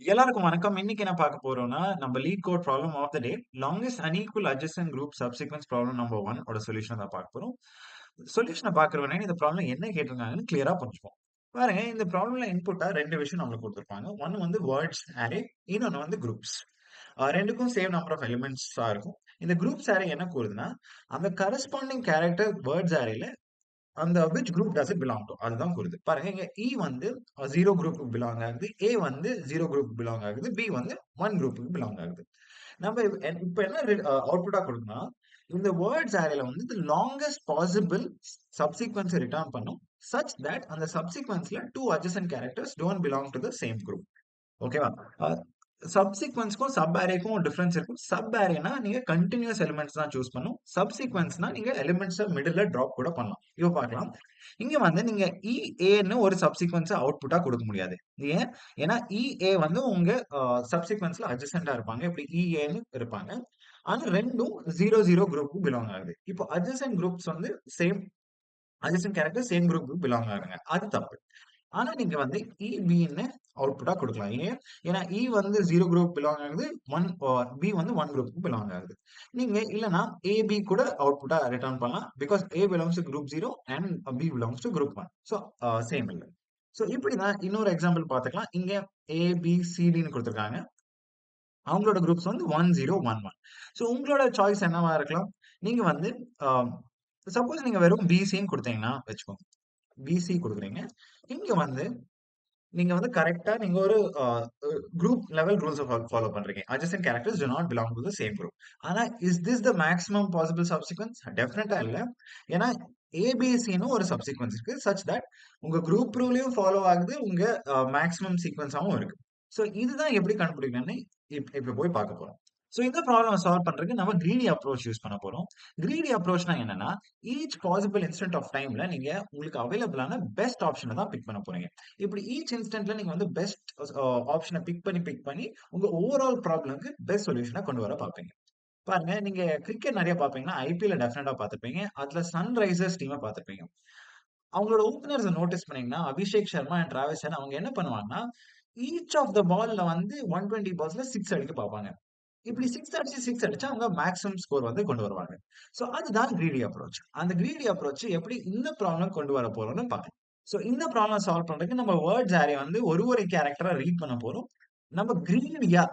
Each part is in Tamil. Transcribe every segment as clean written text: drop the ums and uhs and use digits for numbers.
எல்லாருக்கும் வணக்கம். இன்னைக்கு என்ன பார்க்க போறோம்னா, நம்ம LeetCode problem of the day. Longest unequal adjacent group subsequence problem number 1 ஓட சொல்யூஷன் தான் பார்க்க போறோம். சொல்யூஷன பார்க்கறவனே இந்த ப்ராப்ளம் என்ன கேட்டிருக்காங்கன்னு கிளியரா புரிஞ்சுப்போம். பாருங்க, இந்த ப்ராப்ளம்ல இன்புட்டா 2 விஷயம் நம்மளுக்கு குடுத்திருப்பாங்க. ஒன்னு வந்து வேர்ட்ஸ் அரே, இன்னொன்னு வந்து குரூப்ஸ். 2க்கும் சேம் நம்பர் ஆஃப் எலிமெண்ட்ஸா இருக்கும். இந்த குரூப்ஸ் அரே என்ன கூறுதுன்னா, அந்த கரஸ்பாண்டிங் கேரக்டர் வேர்ட்ஸ் அரேல அந்த which group does it belong to அதுதான் கூறுது. பாருங்க இங்க E வந்து 0 குரூப்புக்கு பிலாங் ஆகுது. A வந்து 0 குரூப்புக்கு பிலாங் ஆகுது. B வந்து 1 குரூப்புக்கு பிலாங் ஆகுது. நம்ம இப்ப என்ன அவுட்புட்டா கொடுக்கணும்னா, இந்த வேர்ட்ஸ் அரேல வந்து தி லாங்கஸ்ட் பாசிபிள் சப்சீக்வென்ஸ் ரிட்டர்ன் பண்ணும். சச் தட் அந்த சப்சீக்வென்ஸ்ல 2 adjacent characters don't belong to the same group. ஓகேவா? சப்சீக்வென்ஸ்க்கும் சப் அரேக்கும் டிஃபரன்ஸ் இருக்கும். சப் அரேனா நீங்க கன்டினியூஸ் எலிமெண்ட்ஸ் தான் சூஸ் பண்ணும். சப்சீக்வென்ஸ்னா நீங்க எலிமெண்ட்ஸ மிடில்ல டிராப் கூட பண்ணலாம். இப்ப பார்க்கலாம். இங்க வந்து நீங்க EAன்னு ஒரு சப்சீக்வென்ஸ அவுட்புட்டா கொடுக்க முடியாது. ஏன்? ஏன்னா EA வந்து உங்க சப்சீக்வென்ஸ்ல அட்ஜசென்ட்டா இருப்பாங்க. இப்படி EAன்னு இருப்பாங்க. ஆனா 2ம் 0, 0 குரூப்க்கு பிலாங் ஆகுது. இப்போ அட்ஜசென்ட் குரூப்ஸ் வந்து same adjacent character same குரூப்க்கு belong ஆகுங்க. அது தப்பு. ஆனா நீங்க வந்து EBன்னு அவுட்புட்டா குடுக்கலாம். ஏன்? ஏன்னா E வந்து 0 குரூப் பிலாங் ஆகுது. 1 B வந்து 1 குரூப்க்கு பிலாங் ஆகுது. நீங்க இல்லன்னா AB கூட அவுட்புட்டா ரிட்டர்ன் பண்ணலாம். Because A belongs to group 0 and B belongs to group 1. So same இல்ல. சோ இப்படிதான் இன்னொரு எக்ஸாம்பிள் பார்த்துக்கலாம். இங்க ABCDன்னு குடுத்திருக்காங்க. அவங்களோட குரூப்ஸ் வந்து 1, 0, 1, 1. சோ உங்களோட சாய்ஸ் என்னவா இருக்கலாம்? நீங்க வந்து அ சப்போஸ் நீங்க வெறும் BCன்னு குடுத்தீங்கன்னா வச்சுக்கோங்க. BC குடுக்குறீங்க. இங்க வந்து நீங்க வந்து கரெக்ட்டா நீங்க ஒரு குரூப் லெவல் ரூல்ஸ ஃபாலோ பண்றீங்க. Adjacent characters do not belong to the same group. ஆனா is this the maximum possible subsequence? டெஃபினட்டா இல்ல. ஏன்னா ஏபிசின்னு ஒரு சப்சீக்வென்ஸ் இருக்கு. சச் தட் உங்க குரூப் ரூலையும் ஃபாலோ ஆகுது. உங்க மேக்ஸிமம் சீக்வென்ஸாவும் இருக்கு. சோ இதுதான் எப்படி கண்டுபிடிக்கணும்னு இப்ப போய் பார்க்க போறோம். சோ இந்த ப்ராப்ளம சால்வ் பண்றதுக்கு நம்ம கிரீடி அப்ரோச் யூஸ் பண்ண போறோம். கிரீடி அப்ரோச்னா என்னன்னா, ஈச் பாசிபிள் இன்ஸ்டன்ட் ஆஃப் டைம்ல நீங்க உங்களுக்கு அவைலபிளான பெஸ்ட் ஆப்ஷன தான் பிக் பண்ண போறீங்க. இப்படி ஈச் இன்ஸ்டன்ட்ல நீங்க வந்து பெஸ்ட் ஆப்ஷன பிக் பண்ணி உங்க ஓவரால் ப்ராப்ளம்க்கு பெஸ்ட் சொல்யூஷனா கொண்டு வர பார்ப்பீங்க. பாருங்க, நீங்க கிரிக்கெட் நெறைய பார்ப்பீங்கன்னா, ஐபிஎல்ல டெஃபினட்டா பார்த்திருப்பீங்க. அதுல சன்ரைசர்ஸ் டீம பார்த்திருப்பீங்க. அவங்களோட ஓப்பனர்ஸ நோட்டீஸ் பண்ணீங்கன்னா, Abhishek Sharma and Travis head அவங்க என்ன பண்ணுவாங்கன்னா, ஈச் ஆஃப் த பால்ல வந்து 120 பால்ஸ்ல 6 அடிக்க பார்ப்பாங்க. இப்படி 6 அடிச்சா அவங்க மேக்ஸிமம் ஸ்கோர் வந்து கொண்டு வருவாங்க. சோ அதுதான் கிரீடி அப்ரோச். அந்த கிரீடி அப்ரோச் எப்படி இந்த ப்ராப்ளம் கொண்டு வர போறோம்னு பார்க்கலாம். சோ இந்த ப்ராப்ளம் சால்வ் பண்றதுக்கு நம்ம வேர்ட்ஸ் அரே வந்து ஒரு கேரக்டரா ரீட் பண்ண போறோம். நம்ம கிரீடியா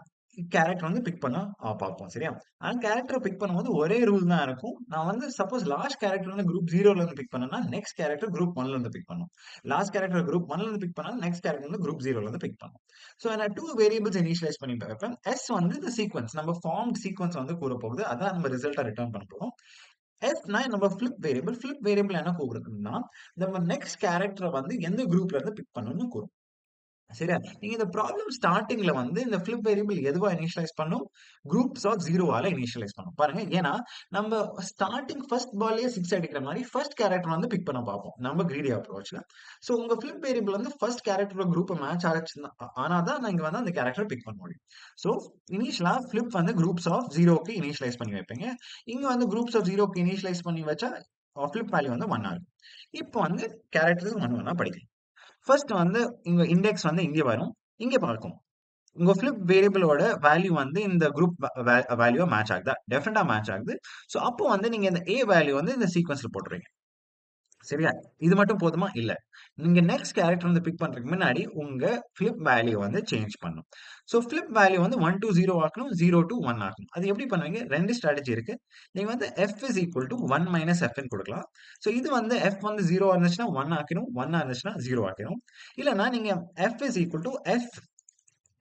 கேரக்டர் வந்து பிக் பண்ண பார்ப்போம். சரியா? ஆனா கேரக்டர பிக் பண்ணும்போது ஒரே ரூல் தான் இருக்கும். நான் வந்து சப்போஸ் லாஸ்ட் கேரக்டர் வந்து குரூப் 0ல இருந்து பிக் பண்ணேன்னா, நெக்ஸ்ட் கேரக்டர் குரூப் 1ல இருந்து பிக் பண்ணணும். லாஸ்ட் கேரக்டர் குரூப் 1ல இருந்து பிக் பண்ணா, நெக்ஸ்ட் கேரக்டர் வந்து குரூப் 0ல இருந்து பிக் பண்ணணும். சோ நான் 2 வேரியபிள்ஸ் இனிஷியலைஸ் பண்ணிட்டு இருப்பேன். S வந்து இந்த சீக்வென்ஸ் நம்ம ஃபார்ம்ட் சீக்வென்ஸ் வந்து கூறப்போகுது. அதான் நம்ம ரிசல்ட்டா ரிட்டர்ன் பண்ண போறோம். Fனா நம்ம ஃபிளிப் வேரியபிள். ஃபிளிப் வேரியபிள் என்ன கூறுதுன்னா, நம்ம நெக்ஸ்ட் கேரக்டர வந்து எந்த குரூப்ல இருந்து பிக் பண்ணணும்னு கூறும். சரியா? நீங்க இந்த ப்ராப்ளம் ஸ்டார்ட்டிங்ல வந்து இந்த ஃபிளிப் வேரியபிள் எதுவா இனிஷியலைஸ் பண்ணும்? குரூப்ஸ் ஆஃப் 0வால இனிஷியலைஸ் பண்ணும். பாருங்க, ஏன்னா நம்ம ஸ்டார்ட்டிங் ஃபர்ஸ்ட் பால்லயே 6 அடிக்கிற மாரி ஃபர்ஸ்ட் கேரக்டர் வந்து பிக் பண்ண பார்ப்போம். நம்ம கிரீடி அப்ரோச்ல. சோ உங்க ஃபிளிப் வேரியபிள் வந்து ஃபர்ஸ்ட் கேரக்டரோட குரூப் மேட்ச் ஆச்சுன்னா ஆனா தான் நீங்க வந்து அந்த கேரக்டர பிக் பண்ண முடியும். சோ இனிஷியலா ஃபிளிப் வந்து குரூப்ஸ் ஆஃப் 0க்கு இனிஷியலைஸ் பண்ணி வைப்பீங்க. இங்க வந்து குரூப்ஸ் ஆஃப் 0க்கு இனிஷியலைஸ் பண்ணி வச்சா ஃபிளிப் வேல்யூ வந்து 1 ஆகும். இப்போ வந்து கேரக்டர்ஸ் 1 1 படிக்கலாம். ஃபர்ஸ்ட் வந்து இங்க இண்டெக்ஸ் வந்து இங்க வரும். இங்க பார்க்கும். உங்க ஃபிளிப் வேரியபிளோட வேல்யூ வந்து இந்த குரூப் வேல்யூவா மேட்ச் ஆகுதா? டெஃபினட்டா மேட்ச் ஆகுது. சோ அப்போ வந்து நீங்க இந்த A வேல்யூ வந்து இந்த சீக்வென்ஸ்ல போட்டுறீங்க. சரியா? இது மட்டும் போதுமா? இல்ல. நீங்க நெக்ஸ்ட் கேரக்டர் வந்து பிக் பண்றதுக்கு முன்னாடி உங்க ஃபிளிப் வேல்யூ வந்து சேஞ்ச் பண்ணணும். சோ ஃபிளிப் வேல்யூ வந்து 1 டூ 0 ஆக்கணும். 0 டூ 1 ஆக்கணும். அது எப்படி பண்ணுவீங்க? 2 ஸ்ட்ராட்டஜி இருக்கு. நீங்க வந்து F is equal to 1 minus Fன்னு குடுக்கலாம். சோ இது வந்து F வந்து 0 இருந்துச்சுன்னா 1 ஆக்கிரும். 1 இருந்துச்சுன்னா 0 ஆக்கிரும். இல்லன்னா நீங்க F is equal to F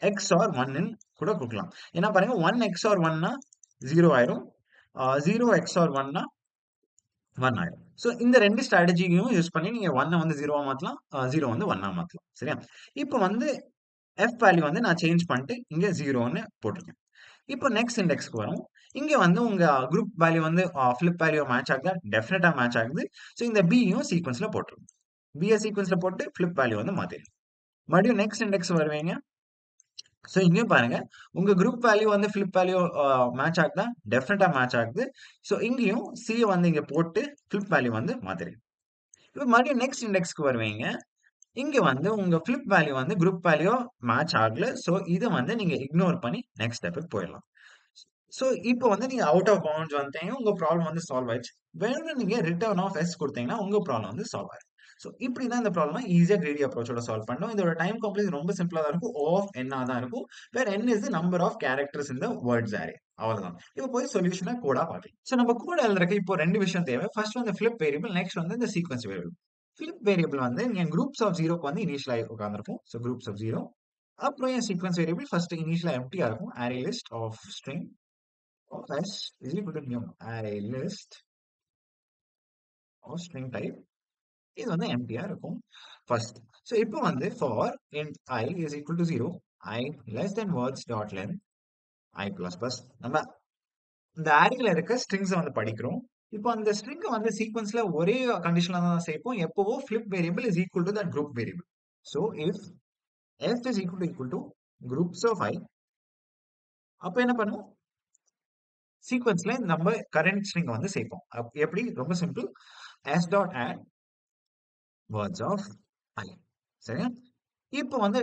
XOR 1ன்னு கூட குடுக்கலாம். ஏன்னா பாருங்க 1 XOR 1னா 0 ஆயிரும். 0 XOR 1னா 1 ஆயிரும். சோ இந்த 2 ஸ்ட்ராட்டஜியும் யூஸ் பண்ணி நீங்க 1 வந்து 0வா மாத்தலாம். 0 வந்து 1ஆ மாத்தலாம். சரியா? இப்ப வந்து F வேல்யூ வந்து நான் சேஞ்ச் பண்ணிட்டு இங்க 0ன்னு போட்டுருக்கேன். இப்போ நெக்ஸ்ட் இண்டெக்ஸ்க்கு வரும். இங்க வந்து உங்க குரூப் வேல்யூ வந்து ஃபிளிப் வேல்யூ மேட்ச் ஆகுதா? டெஃபினட்டா மேட்ச் ஆகுது. சோ இந்த Bயும் சீக்வென்ஸ்ல போட்டுருங்க. Bய சீக்வென்ஸ்ல போட்டு ஃபிளிப் வேல்யூ வந்து மாத்திருங்க. மறுபடியும் நெக்ஸ்ட் இண்டெக்ஸ் வருவீங்க. சோ இங்கேயும் பாருங்க. உங்க குரூப் வேல்யூ வந்து ஃபிளிப் வேல்யூ மேட்ச் ஆகுதா? டெஃபினட்டா மேட்ச் ஆகுது. சோ இங்கேயும் C வந்து இங்க போட்டு ஃபிளிப் வேல்யூ வந்து மாத்திருங்க. இப்ப மறுபடியும் நெக்ஸ்ட் இண்டெக்ஸ்க்கு வருவீங்க. இங்க வந்து உங்க ஃபிளிப் வேல்யூ வந்து குரூப் வேல்யூ மேட்ச் ஆகல. சோ இத வந்து நீங்க இக்னோர் பண்ணி நெக்ஸ்ட் ஸ்டெப்க்கு போயிடலாம். சோ இப்போ வந்து நீங்க அவுட் ஆஃப் பவுண்ட்ஸ் வந்துட்டீங்க. உங்க ப்ராப்ளம் வந்து சால்வ் ஆயிடுச்சு. வேணும்னு நீங்க ரிட்டர்ன் ஆஃப் எஸ் குடுத்தீங்கன்னா, உங்க ப்ராப்ளம் வந்து சால்வ் ஆயிரும். சோ இப்படி தான் இந்த ப்ராப்ளம ஈஸியா கிரீடி அப்ரோச்சோட சால்வ் பண்ணணும். இதோட டைம் காம்ப்ளெக்ஸ் ரொம்ப சிம்பிளா தான் இருக்கும். O ஆஃப் n தான் இருக்கும். Where n is the number of characters in the words array. அவ்வளவுதான். இப்போ போய் சொல்யூஷன கோடா பார்க்கலாம். சோ நம்ம கோட் எழுதுறதுக்கு இப்போ 2 விஷயம் தேவை. ஃபர்ஸ்ட் வந்து ஃபிளிப் வேரியபிள், நெக்ஸ்ட் வந்து இந்த சீக்வென்ஸ் வேரியபிள். ஃபிளிப் வேரியபிள் வந்து என் குரூப்ஸ் ஆஃப் 0க்கு வந்து இனிஷியல் ஆகி உட்கார்ந்திருக்கும். So groups of 0. அப்புறம் என் சீக்வென்ஸ் வேரியபிள் ஃபர்ஸ்ட் இனிஷியலா எம்ப்டியா இருக்கும். Array list of string of s is equal to new array list of string type. இது வந்து எம்ப்டியா இருக்கும் ஃபர்ஸ்ட். சோ இப்போ வந்து for int I is equal to 0, I less than words dot length I plus plus. நம்ம இந்த அரேல இருக்க ஸ்ட்ரிங்ஸ் வந்து படிக்கிறோம். இப்போ அந்த ஸ்ட்ரிங் வந்து சீக்வென்ஸ்ல ஒரே கண்டிஷன்ல தான் சேர்ப்போம். எப்பவோ flip variable is equal to that group variable. So if f is equal to groups of I, அப்ப என்ன பண்ணுவோம்? சீக்வென்ஸ்ல நம்ம கரண்ட் ஸ்ட்ரிங் வந்து சேர்ப்போம். எப்படி? ரொம்ப simple. s dot add words of I. சரியா? இப்போ வந்து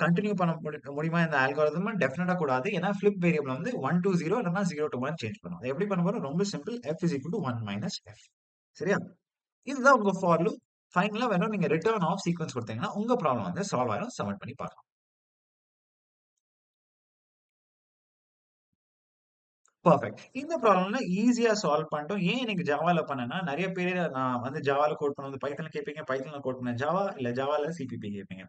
கன்டின்யூ பண்ண முடியுமா இந்த அல்காரிதம்? டெஃபினட்டா கூடாது. ஏன்னா ஃபிளிப் வேரியபிள் வந்து 1 to 0 இல்லன்னா 0 to 1 சேஞ்ச் பண்ணும். அது எப்படி பண்ண போறோம்? ரொம்ப simple. f is equal to 1 minus f. சரியா? இதுதான் உங்க ஃபார் லூப். ஃபைனலா வேணும் நீங்க ரிட்டர்ன் ஆஃப் சீக்வென்ஸ் கொடுத்தீங்கன்னா, உங்க ப்ராப்ளம் வந்து சால்வ் ஆயிரும். சப்மிட் பண்ணி பார்க்கலாம். பெர்ஃபெக்ட். இந்த ப்ராப்ளம்ல ஈஸியா சால்வ் பண்ணிட்டோம். ஏன் எனக்கு ஜாவால பண்ணேன்னா, நெறைய பேரு நான் வந்து ஜாவால கோட் பண்ணும்போது பைத்தான்ல கேட்பீங்க. பைத்தான்ல கோட் பண்ணேன். ஜாவா இல்ல ஜாவால சிபிபி கேட்பீங்க.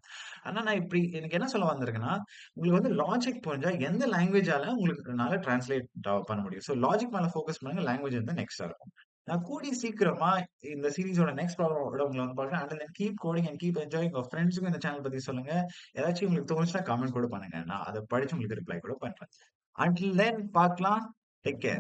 ஆனா நான் இப்படி எனக்கு என்ன சொல்ல வந்திருக்குன்னா, உங்களுக்கு வந்து லாஜிக் புரிஞ்சா எந்த லாங்குவேஜால உங்களுக்குனால டிரான்ஸ்லேட் பண்ண முடியும். சோ லாஜிக் மேல ஃபோக்கஸ் பண்ணுங்க. லாங்குவேஜ் வந்து நெக்ஸ்ட்டா இருக்கும். நான் கூடிய சீக்கிரமா இந்த சீரிஸோட நெக்ஸ்ட் ப்ராப்ளமோட உங்கள வந்து பார்க்குறேன். Until then keep coding and keep enjoying. உங்க ஃபிரெண்ட்ஸ்க்கும் இந்த சேனல் பத்தி சொல்லுங்க. ஏதாச்சும் உங்களுக்கு தோணுச்சுனா கமெண்ட் கூட பண்ணுங்க. நான் அத படிச்சு உங்களுக்கு ரிப்ளை கூட பண்றேன். அண்டில் தென் பார்க்கலாம். Take care.